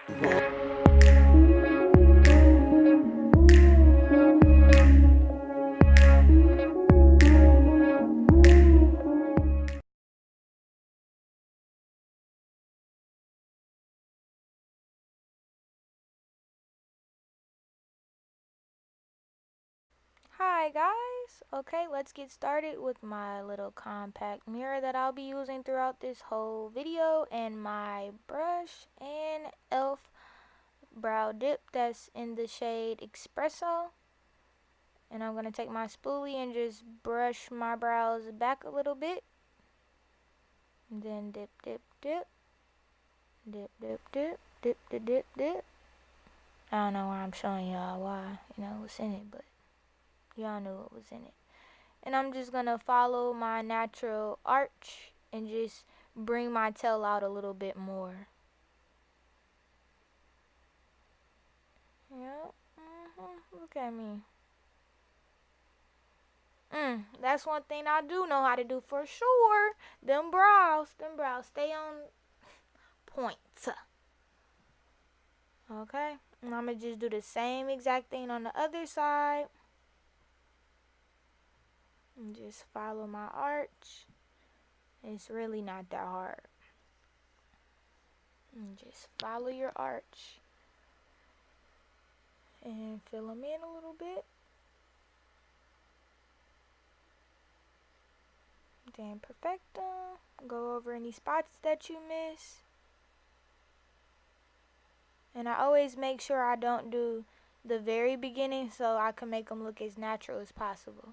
Hi guys, okay, let's get started with my little compact mirror that I'll be using throughout this whole video, and my brush and e.l.f. brow dip that's in the shade Espresso. And I'm going to take my spoolie and just brush my brows back a little bit, and then dip dip dip, dip dip dip, dip dip dip dip. I don't know why I'm showing y'all why, what's in it, but y'all knew what was in it. And I'm just going to follow my natural arch and just bring my tail out a little bit more. Yep. Look at me. That's one thing I do know how to do for sure. Them brows stay on point. Okay. And I'm going to just do the same exact thing on the other side. And just follow my arch. It's really not that hard. And just follow your arch. And fill them in a little bit. Then perfect them. Go over any spots that you miss. And I always make sure I don't do the very beginning so I can make them look as natural as possible.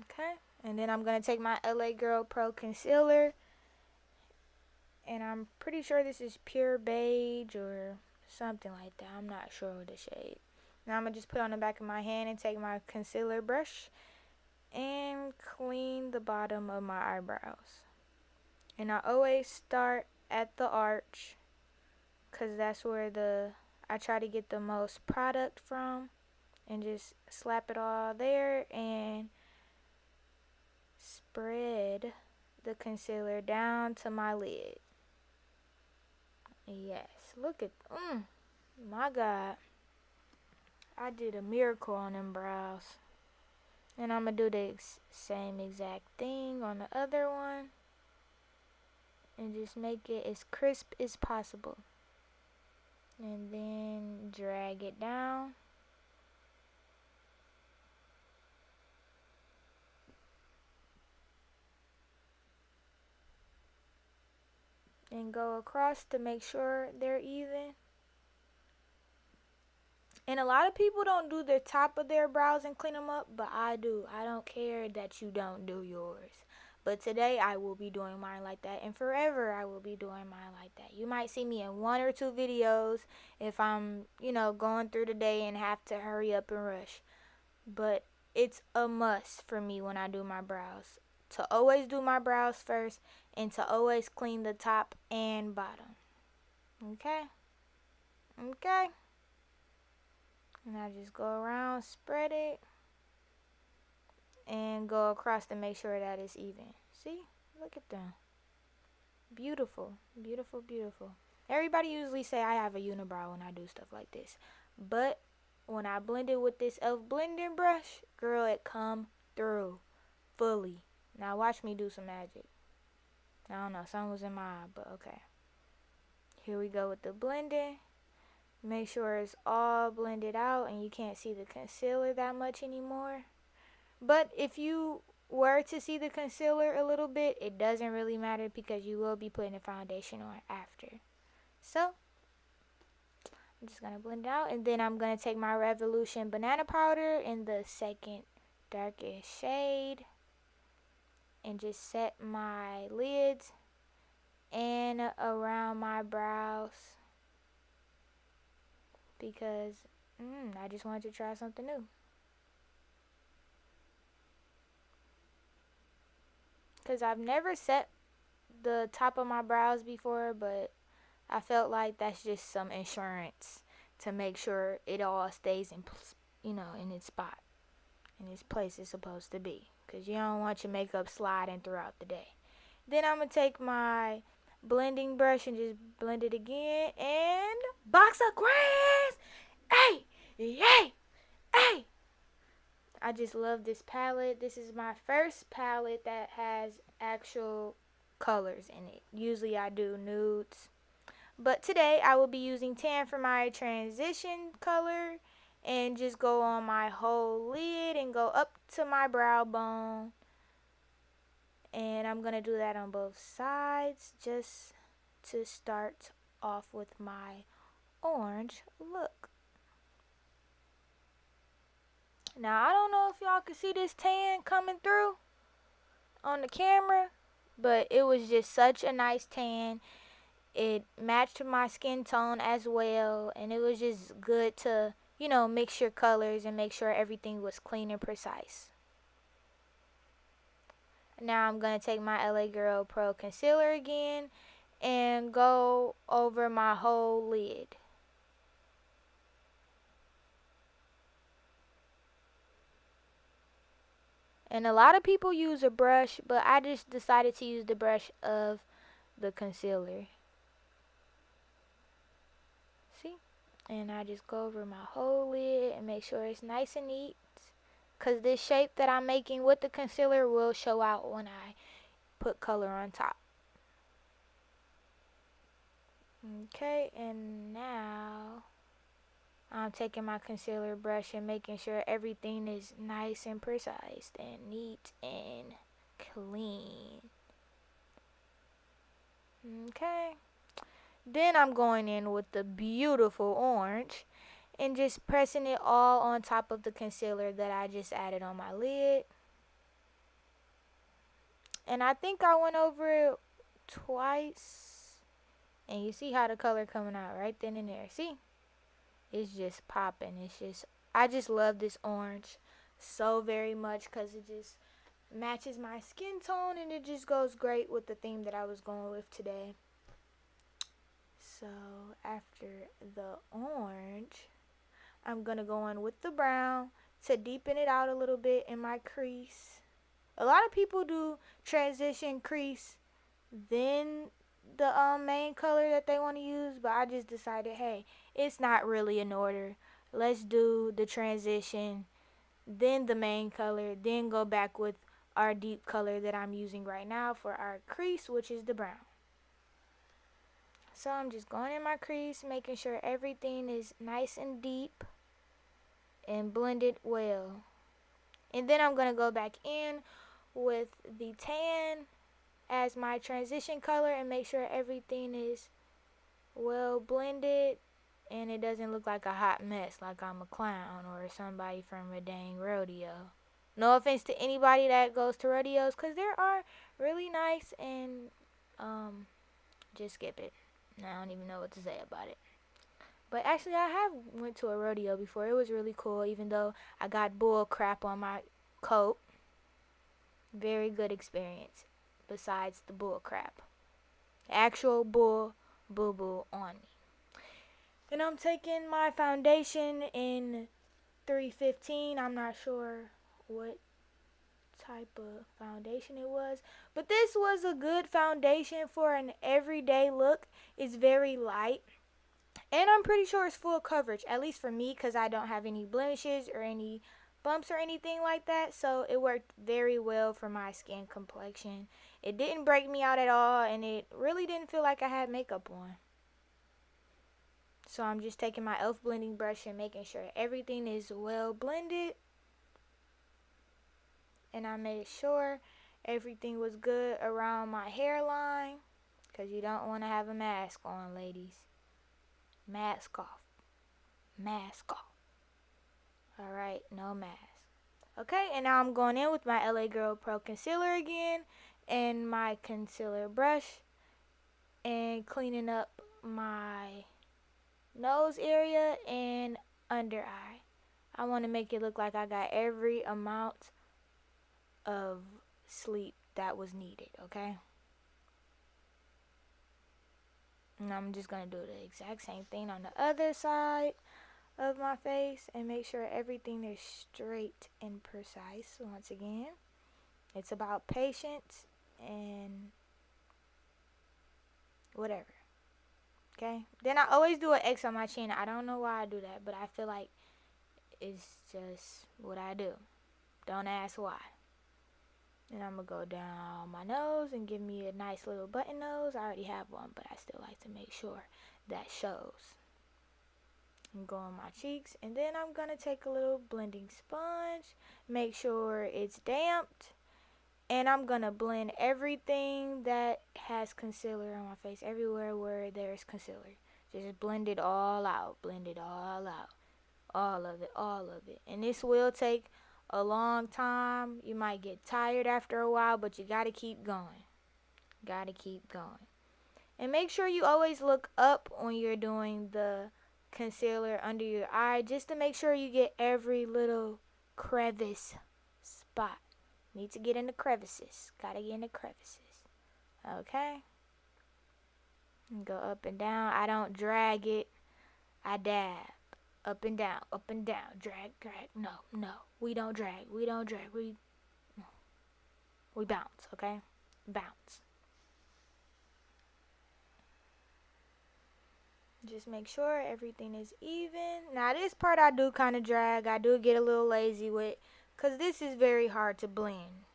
Okay. And then I'm going to take my LA Girl Pro Concealer. And I'm pretty sure this is pure beige or something like that. I'm not sure of the shade. Now I'm going to just put it on the back of my hand and take my concealer brush and clean the bottom of my eyebrows. And I always start at the arch, because that's where I try to get the most product from, and just slap it all there and spread the concealer down to my lid. Yes, look at, my God, I did a miracle on them brows. And I'm going to do the same exact thing on the other one, and just make it as crisp as possible. And then drag it down. And go across to make sure they're even. And a lot of people don't do the top of their brows and clean them up, but I do. I don't care that you don't do yours. But today I will be doing mine like that, and forever I will be doing mine like that. You might see me in 1 or 2 videos if I'm, going through the day and have to hurry up and rush. But it's a must for me when I do my brows to always do my brows first and to always clean the top and bottom. Okay? Okay? And I just go around, spread it, and go across to make sure that it's even. See? Look at them. Beautiful. Beautiful, beautiful. Everybody usually say I have a unibrow when I do stuff like this. But when I blend it with this e.l.f. blending brush, girl, it come through fully. Now watch me do some magic. I don't know, something was in my eye, but okay. Here we go with the blending. Make sure it's all blended out and you can't see the concealer that much anymore. But if you were to see the concealer a little bit, it doesn't really matter because you will be putting the foundation on after. So, I'm just going to blend it out. And then I'm going to take my Revolution banana powder in the second darkest shade. And just set my lids and around my brows. Because I just wanted to try something new. Because I've never set the top of my brows before, but I felt like that's just some insurance to make sure it all stays in, in its spot, in its place it's supposed to be. Because you don't want your makeup sliding throughout the day. Then I'm going to take my blending brush and just blend it again. And box of crayons. Hey, yay, hey. I just love this palette. This is my first palette that has actual colors in it. Usually I do nudes. But today I will be using tan for my transition color and just go on my whole lid and go up to my brow bone. And I'm going to do that on both sides just to start off with my orange look. Now, I don't know if y'all can see this tan coming through on the camera, but it was just such a nice tan. It matched my skin tone as well, and it was just good to, you know, mix your colors and make sure everything was clean and precise. Now I'm going to take my LA Girl Pro Concealer again and go over my whole lid. And a lot of people use a brush, but I just decided to use the brush of the concealer. See? And I just go over my whole lid and make sure it's nice and neat. Because this shape that I'm making with the concealer will show out when I put color on top. Okay, and now I'm taking my concealer brush and making sure everything is nice and precise and neat and clean. Okay. Then I'm going in with the beautiful orange and just pressing it all on top of the concealer that I just added on my lid. And I think I went over it twice. And you see how the color coming out right then and there. See? It's just popping. It's just, I just love this orange so very much because it just matches my skin tone and it just goes great with the theme that I was going with today. So after the orange, I'm going to go in with the brown to deepen it out a little bit in my crease. A lot of people do transition crease, then the main color that they want to use, but I just decided, hey, it's not really in order. Let's do the transition, then the main color, then go back with our deep color that I'm using right now for our crease, which is the brown. So I'm just going in my crease, making sure everything is nice and deep and blended well. And then I'm going to go back in with the tan as my transition color and make sure everything is well blended and it doesn't look like a hot mess like I'm a clown or somebody from a dang rodeo. No offense to anybody that goes to rodeos, because there are really nice, and just skip it. I don't even know what to say about it. But actually I have went to a rodeo before. It was really cool, even though I got bull crap on my coat. Very good experience. Besides the bull crap, actual bull boo boo on me. And I'm taking my foundation in 315. I'm not sure what type of foundation it was, but this was a good foundation for an everyday look. It's very light, and I'm pretty sure it's full coverage, at least for me, because I don't have any blemishes or any bumps or anything like that. So it worked very well for my skin complexion. It didn't break me out at all, and it really didn't feel like I had makeup on. So I'm just taking my e.l.f. blending brush and making sure everything is well blended. And I made sure everything was good around my hairline, because you don't want to have a mask on, ladies. Mask off. Mask off. Alright, no mask. Okay, and now I'm going in with my LA Girl Pro Concealer again and my concealer brush and cleaning up my nose area and under eye. I want to make it look like I got every amount of sleep that was needed, okay? And I'm just going to do the exact same thing on the other side of my face and make sure everything is straight and precise. Once again, it's about patience and whatever. Okay? Then I always do an X on my chin. I don't know why I do that, but I feel like it's just what I do. Don't ask why. Then I'm going to go down my nose and give me a nice little button nose. I already have one, but I still like to make sure that shows. And go on my cheeks. And then I'm going to take a little blending sponge. Make sure it's damped. And I'm going to blend everything that has concealer on my face. Everywhere where there's concealer. Just blend it all out. Blend it all out. All of it. All of it. And this will take a long time. You might get tired after a while, but you got to keep going. Got to keep going. And make sure you always look up when you're doing the concealer under your eye, just to make sure you get every little crevice spot. Need to get in the crevices. Gotta get in the crevices. Okay? And go up and down. I don't drag it. I dab. Up and down. Up and down. Drag, drag. No, no. We don't drag. We don't drag. We bounce. Okay? Bounce. Just make sure everything is even. Now this part I do kind of drag. I do get a little lazy with, because this is very hard to blend.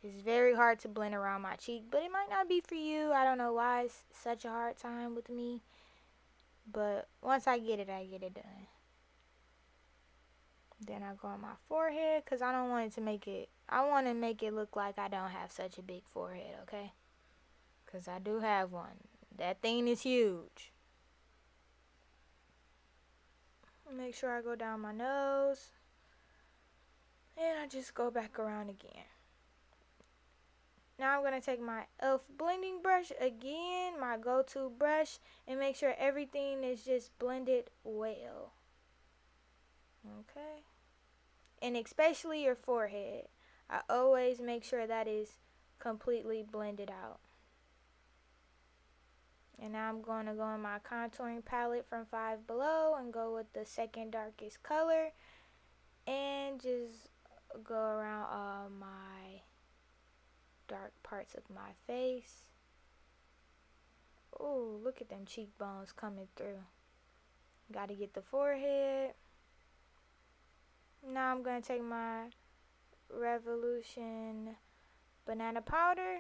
It's very hard to blend around my cheek, but it might not be for you. I don't know why it's such a hard time with me. But once I get it done. Then I go on my forehead, because I don't want it to make it, I want to make it look like I don't have such a big forehead, okay? Because I do have one. That thing is huge. Make sure I go down my nose. And I just go back around again. Now I'm going to take my e.l.f. blending brush again, my go-to brush, and make sure everything is just blended well. Okay? And especially your forehead. I always make sure that is completely blended out. And now I'm going to go in my contouring palette from FiveBelow and go with the second darkest color. And just go around all my dark parts of my face. Ooh, look at them cheekbones coming through. Got to get the forehead. Now I'm going to take my Revolution banana powder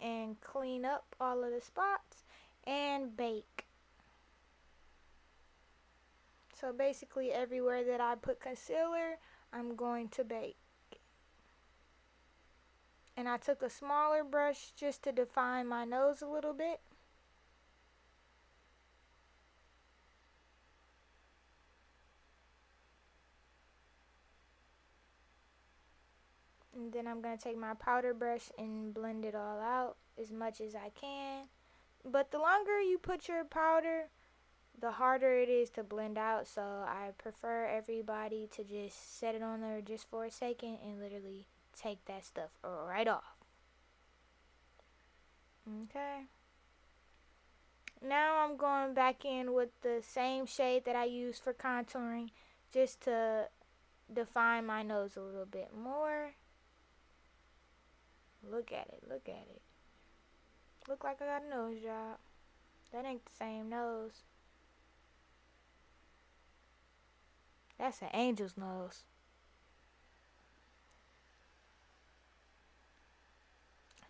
and clean up all of the spots and bake. So basically everywhere that I put concealer, I'm going to bake. And I took a smaller brush just to define my nose a little bit. And then I'm going to take my powder brush and blend it all out as much as I can. But the longer you put your powder, the harder it is to blend out. So I prefer everybody to just set it on there just for a second and literally take that stuff right off. Okay. Now I'm going back in with the same shade that I used for contouring, just to define my nose a little bit more. Look at it, look at it. Look like I got a nose job. That ain't the same nose. That's an angel's nose.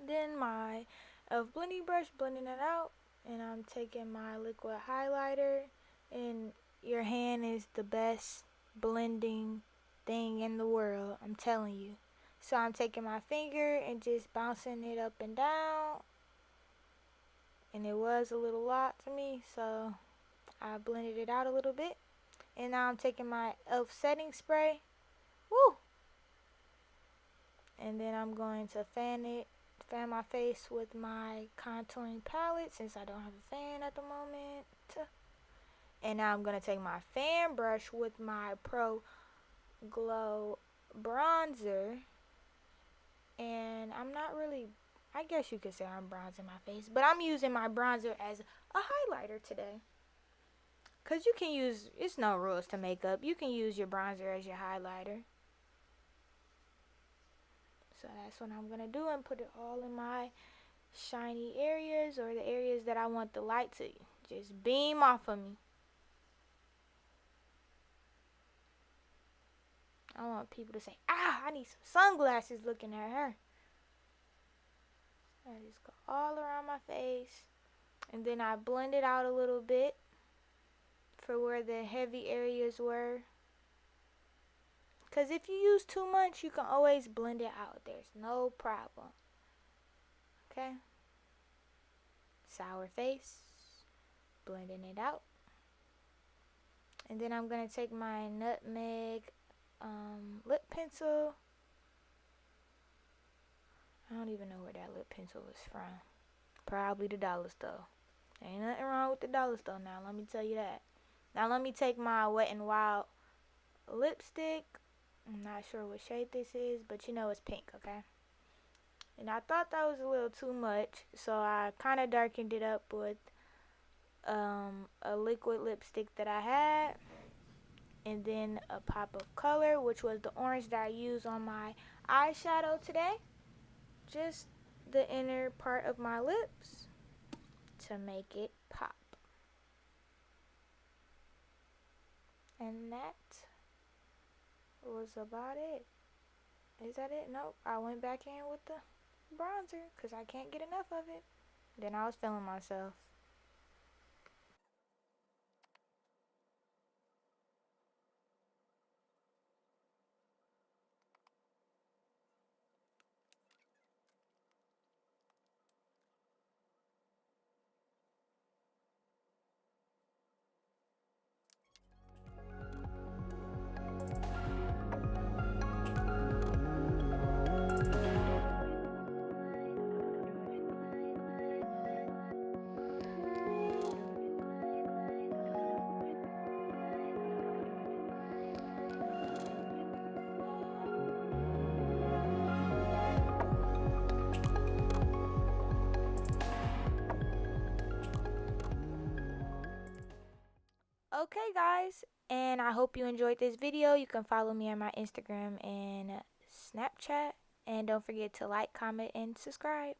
Then my e.l.f. blending brush, blending it out. And I'm taking my liquid highlighter. And your hand is the best blending thing in the world, I'm telling you. So I'm taking my finger and just bouncing it up and down. And it was a little lot to me, so I blended it out a little bit. And now I'm taking my e.l.f. setting spray. Woo! And then I'm going to fan my face with my contouring palette, since I don't have a fan at the moment. And now I'm going to take my fan brush with my Pro Glow bronzer. And I'm not really, I guess you could say I'm bronzing my face, but I'm using my bronzer as a highlighter today. Because you can use, it's no rules to makeup. You can use your bronzer as your highlighter. So that's what I'm going to do, and put it all in my shiny areas or the areas that I want the light to just beam off of me. I want people to say, ah, I need some sunglasses looking at her. I just go all around my face. And then I blend it out a little bit for where the heavy areas were. Because if you use too much, you can always blend it out. There's no problem. Okay? Sour face. Blending it out. And then I'm going to take my nutmeg lip pencil. I don't even know where that lip pencil is from. Probably the dollar store. Ain't nothing wrong with the dollar store now, let me tell you that. Now let me take my Wet n Wild lipstick. I'm not sure what shade this is, but you know it's pink, okay? And I thought that was a little too much, so I kind of darkened it up with a liquid lipstick that I had. And then a pop of color, which was the orange that I used on my eyeshadow today. Just the inner part of my lips to make it pop. And that was about it. Is that it? Nope. I went back in with the bronzer because I can't get enough of it. Then I was feeling myself. Okay, guys, and I hope you enjoyed this video. You can follow me on my Instagram and Snapchat, and don't forget to like, comment, and subscribe.